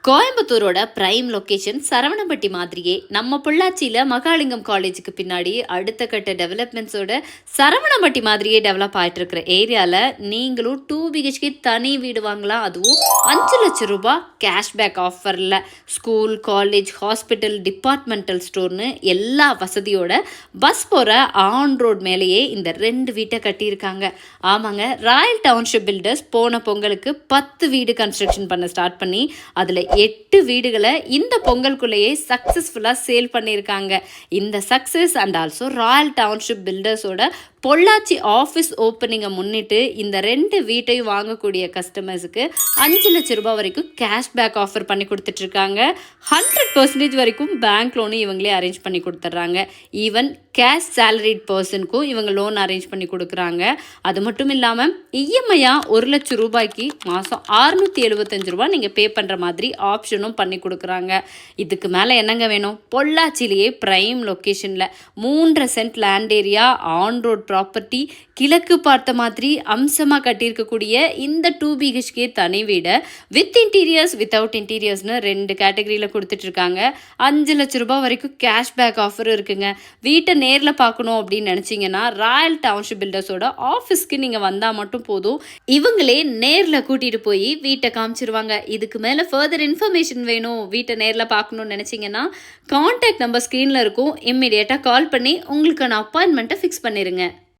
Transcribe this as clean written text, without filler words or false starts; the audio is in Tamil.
கோயம்புத்தூரோட பிரைம் லொகேஷன் சரவணம்பட்டி மாதிரியே நம்ம பொள்ளாச்சியில் மகாலிங்கம் காலேஜுக்கு பின்னாடி அடுத்த கட்ட டெவலப்மெண்ட்ஸோட சரவணம்பட்டி மாதிரியே டெவலப் ஆகிட்டு இருக்கிற ஏரியாவில் நீங்களும் 2 BHK தனி வீடு வாங்கலாம். அதுவும் 5 லட்சம் ரூபாய் கேஷ்பேக் ஆஃபரில் ஸ்கூல், காலேஜ், ஹாஸ்பிட்டல், டிபார்ட்மெண்டல் ஸ்டோர்னு எல்லா வசதியோட பஸ் போகிற ஆன் ரோட் மேலேயே இந்த 2 வீட்டை கட்டியிருக்காங்க. ஆமாங்க, ராயல் டவுன்ஷிப் பில்டர்ஸ் போன பொங்கலுக்கு 10 வீடு கன்ஸ்ட்ரக்ஷன் பண்ண ஸ்டார்ட் பண்ணி அதில் 8 வீடுகளை இந்த பொங்கலுக்குள்ளேயே சக்ஸஸ்ஃபுல்லாக சேல் பண்ணியிருக்காங்க. இந்த success and also royal township பில்டர்ஸோட பொள்ளாச்சி ஆஃபீஸ் ஓப்பனிங்கை முன்னிட்டு இந்த 2 வீட்டையும் வாங்கக்கூடிய கஸ்டமர்ஸுக்கு 5 லட்சம் ரூபாய் வரைக்கும் கேஷ்பேக் ஆஃபர் பண்ணி கொடுத்துட்ருக்காங்க. 100% வரைக்கும் பேங்க் லோனு இவங்களே அரேஞ்ச் பண்ணி கொடுத்துட்றாங்க. ஈவன் கேஷ் சேலரிட் பர்சனுக்கும் இவங்க லோன் அரேஞ்ச் பண்ணி கொடுக்குறாங்க. அது மட்டும் இல்லாமல் இஎம்ஐயாக 1 லட்சம் ரூபாய்க்கு மாதம் 675 ரூபா நீங்கள் பே பண்ணுற மாதிரி ஆப்ஷனும் பண்ணி கொடுக்குறாங்க. இதுக்கு மேலே என்னங்க வேணும்? பொள்ளாச்சிலேயே ப்ரைம் லொக்கேஷனில் 3 cent land area, on road property, கிழக்கு பார்த்த மாதிரி அம்சமாக கட்டியிருக்கக்கூடிய இந்த 2 BHK தனி வீடை வித் இன்டீரியர்ஸ், வித்தவுட் இன்டீரியர்ஸ்னு 2 கேட்டகரியில் கொடுத்துட்ருக்காங்க. 5 லட்சம் ரூபாய் வரைக்கும் கேஷ்பேக் ஆஃபர் இருக்குங்க. வீட்டை நேரில் பார்க்கணும் அப்படின்னு நினச்சிங்கன்னா ராயல் டவுன்ஷிப் பில்டர்ஸோட ஆஃபீஸ்க்கு நீங்கள் வந்தால் மட்டும் போதும். இவங்களே நேரில் கூட்டிகிட்டு போய் வீட்டை காமிச்சிருவாங்க. இதுக்கு மேலே ஃபர்தர் இன்ஃபர்மேஷன் வேணும், வீட்டை நேரில் பார்க்கணுன்னு நினச்சிங்கன்னா கான்டாக்ட் நம்பர் ஸ்க்ரீனில் இருக்கும். இம்மிடியேட்டாக கால் பண்ணி உங்களுக்கான அப்பாயின்மெண்ட்டை ஃபிக்ஸ் பண்ணிடுங்க.